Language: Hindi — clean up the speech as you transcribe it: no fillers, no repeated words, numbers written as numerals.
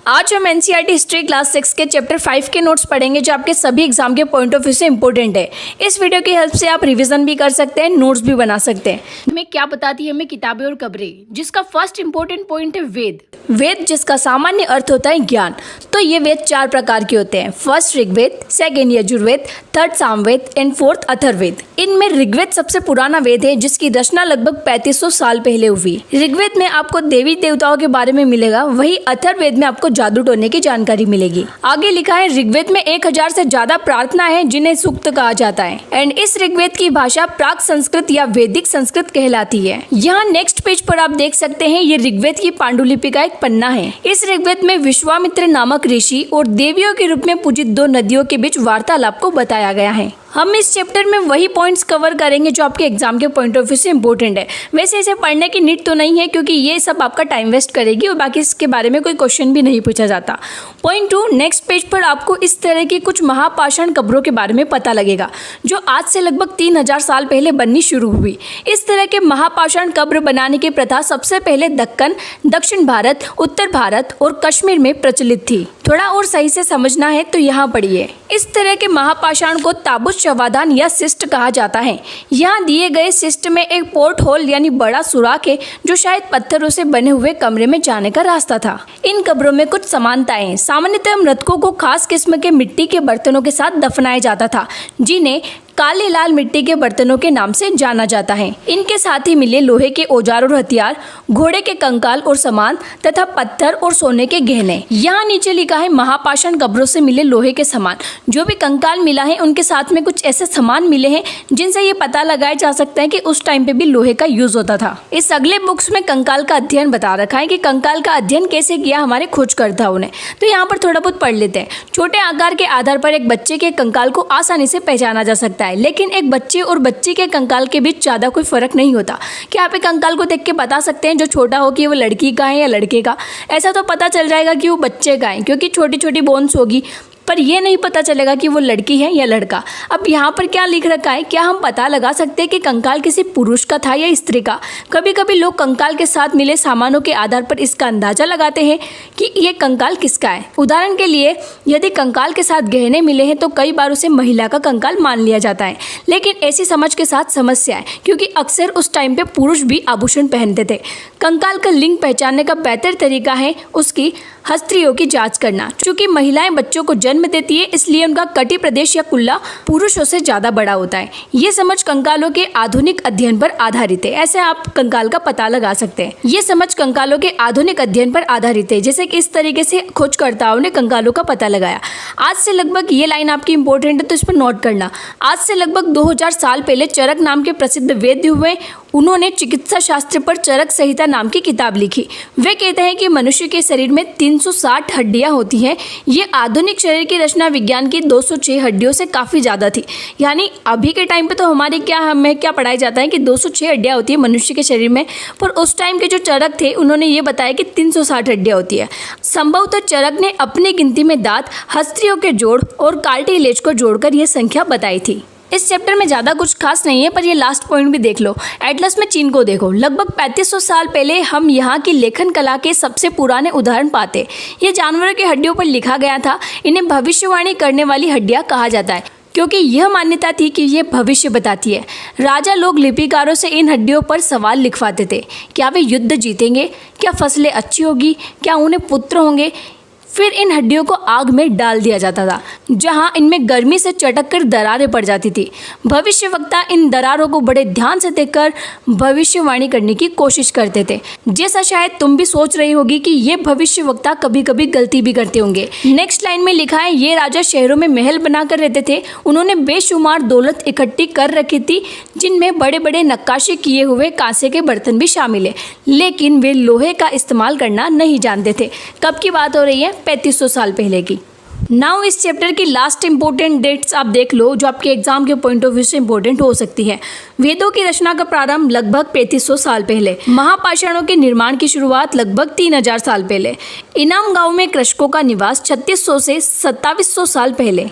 आज हम एनसीईआरटी हिस्ट्री क्लास 6 के चैप्टर 5 के नोट्स पढ़ेंगे जो आपके सभी एग्जाम के पॉइंट ऑफ व्यू से इंपॉर्टेंट है। इस वीडियो की हेल्प से आप रिवीजन भी कर सकते हैं, नोट्स भी बना सकते हैं। हमें क्या बताती है हमें किताबें और खबरें, जिसका फर्स्ट इंपॉर्टेंट पॉइंट है वेद। वेद जिसका सामान्य अर्थ होता है ज्ञान। तो ये वेद 4 प्रकार के होते हैं। First Rigveda, second Yajurveda, third Samaveda and fourth Atharvaveda. इनमें ऋग्वेद सबसे पुराना वेद है जिसकी रचना लगभग 3500 साल पहले हुई। ऋग्वेद में आपको देवी देवताओं के बारे में मिलेगा, वही अथर्ववेद में आपको जादू टोने की जानकारी मिलेगी। आगे लिखा है ऋग्वेद में 1000 से ज्यादा प्रार्थना है जिन्हें सूक्त कहा जाता है एंड इस ऋग्वेद की भाषा प्राक संस्कृत या वैदिक संस्कृत कहलाती है। यहाँ नेक्स्ट पेज पर आप देख सकते हैं ये ऋग्वेद की पांडुलिपि का एक पन्ना है। इस ऋग्वेद में विश्वामित्र नामक ऋषि और देवियों के रूप में पूजित 2 नदियों के बीच वार्तालाप को बताया गया है। हम इस चैप्टर में वही पॉइंट्स कवर करेंगे जो आपके एग्जाम के पॉइंट ऑफ व्यू से इंपॉर्टेंट है। वैसे इसे पढ़ने की नीड तो नहीं है क्योंकि ये सब आपका टाइम वेस्ट करेगी और बाकी इसके बारे में कोई क्वेश्चन भी नहीं पूछा जाता। पॉइंट 2, नेक्स्ट पेज पर आपको इस तरह की कुछ महापाषाण कब्रों के बारे में पता लगेगा जो आज से लगभग 3000 साल पहले बननी शुरू हुई। इस तरह के महापाषाण कब्र बनाने की प्रथा सबसे पहले दक्कन, दक्षिण भारत, उत्तर भारत और कश्मीर में प्रचलित थी। थोड़ा और सही से समझना है तो यहाँ पढ़िए। इस तरह के महापाषाण को ताबूत शवाधान या सिस्ट कहा जाता है। यहाँ दिए गए सिस्ट में एक पोर्ट होल यानी बड़ा सुराख है जो शायद पत्थरों से बने हुए कमरे में जाने का रास्ता था। इन कब्रों में कुछ समानताएं। सामान्यतः मृतकों को खास किस्म के मिट्टी के बर्तनों के साथ दफनाया जाता था जिन्हें काले लाल मिट्टी के बर्तनों के नाम से जाना जाता है। इनके साथ ही मिले लोहे के औजार और हथियार, घोड़े के कंकाल और सामान तथा पत्थर और सोने के गहने। यहाँ नीचे लिखा है महापाषाण कब्रों से मिले लोहे के सामान। जो भी कंकाल मिला है उनके साथ में कुछ ऐसे सामान मिले हैं जिनसे ये पता लगाया जा सकता है कि उस टाइम पे भी लोहे का यूज होता था। इस अगले बुक्स में कंकाल का अध्ययन बता रखा है कि कंकाल का अध्ययन कैसे किया हमारे खोजकर्ताओं ने। तो यहाँ पर थोड़ा बहुत पढ़ लेते हैं। छोटे आकार के आधार पर एक बच्चे के कंकाल को आसानी से पहचाना जा सकता है, लेकिन एक बच्चे और बच्ची के कंकाल के बीच ज्यादा कोई फर्क नहीं होता। क्या आप एक कंकाल को देख के बता सकते हैं जो छोटा हो कि वो लड़की का है या लड़के का? ऐसा तो पता चल जाएगा कि वो बच्चे का है क्योंकि छोटी छोटी बोन्स होगी, पर यह नहीं पता चलेगा कि वो लड़की है या लड़का। अब यहाँ पर क्या लिख रखा है, क्या हम पता लगा सकते हैं कि कंकाल किसी पुरुष का था या स्त्री का? कभी कभी लोग कंकाल के साथ मिले सामानों के आधार पर इसका अंदाजा लगाते हैं कि ये कंकाल किसका है। उदाहरण के लिए यदि कंकाल के साथ गहने मिले हैं तो कई बार उसे महिला का कंकाल मान लिया जाता है, लेकिन ऐसी समझ के साथ समस्या है क्योंकि अक्सर उस टाइम पे पुरुष भी आभूषण पहनते थे। कंकाल का लिंग पहचानने का बेहतर तरीका है उसकी हस्तरियों की जांच करना। चूंकि महिलाएं बच्चों को जन्म देती है इसलिए उनका कटी प्रदेश या कुल्ला पुरुषों से ज्यादा बड़ा होता है। ये समझ कंकालों के आधुनिक अध्ययन पर आधारित है। ऐसे आप कंकाल का पता लगा सकते हैं। ये समझ कंकालों के आधुनिक अध्ययन पर आधारित है, जैसे कि इस तरीके से खोजकर्ताओं ने कंकालों का पता लगाया। आज से लगभग, ये लाइन आपकी इंपॉर्टेंट है तो इस पर नोट करना। आज से लगभग 2000 साल पहले चरक नाम के प्रसिद्ध वैद्य हुए। उन्होंने चिकित्सा शास्त्र पर चरक संहिता नाम की किताब लिखी। वे कहते हैं कि मनुष्य के शरीर में 360 हड्डियां होती हैं। ये आधुनिक शरीर की रचना विज्ञान की 206 हड्डियों से काफ़ी ज़्यादा थी। यानी अभी के टाइम पे तो हमें क्या पढ़ाया जाता है कि 206 हड्डियां होती है मनुष्य के शरीर में, पर उस टाइम के जो चरक थे उन्होंने ये बताया कि 360 हड्डियां होती है। संभवतः चरक ने अपनी गिनती में दांत, हस्तरियों के जोड़ और कार्टिलेज को जोड़कर यह संख्या बताई थी। इस चैप्टर में ज़्यादा कुछ खास नहीं है, पर ये लास्ट पॉइंट भी देख लो। एटलस में चीन को देखो। लगभग 3500 साल पहले हम यहाँ की लेखन कला के सबसे पुराने उदाहरण पाते। ये जानवरों की हड्डियों पर लिखा गया था। इन्हें भविष्यवाणी करने वाली हड्डियाँ कहा जाता है क्योंकि यह मान्यता थी कि ये भविष्य बताती है। राजा लोग लिपिकारों से इन हड्डियों पर सवाल लिखवाते थे। क्या वे युद्ध जीतेंगे? क्या फसलें अच्छी होगी? क्या उन्हें पुत्र होंगे? फिर इन हड्डियों को आग में डाल दिया जाता था जहां इनमें गर्मी से चटक कर दरारें पड़ जाती थी। भविष्यवक्ता इन दरारों को बड़े ध्यान से देखकर भविष्यवाणी करने की कोशिश करते थे। जैसा शायद तुम भी सोच रही होगी कि ये भविष्यवक्ता कभी कभी गलती भी करते होंगे। नेक्स्ट लाइन में लिखा है, ये राजा शहरों में महल बनाकर रहते थे। उन्होंने बेशुमार दौलत इकट्ठी कर रखी थी जिनमें बड़े बड़े नक्काशी किए हुए कांसे के बर्तन भी शामिल है, लेकिन वे लोहे का इस्तेमाल करना नहीं जानते थे। कब की बात हो रही है? 3500 साल पहले की। नाउ इस चैप्टर की लास्ट इंपॉर्टेंट डेट्स आप देख लो जो आपके एग्जाम के पॉइंट ऑफ व्यू से इंपॉर्टेंट हो सकती है। वेदों की रचना का प्रारंभ लगभग 3500 साल पहले। महापाषाणों के निर्माण की शुरुआत लगभग 3000 साल पहले। इनाम गांव में कृषकों का निवास 3600 से 2700 साल पहले।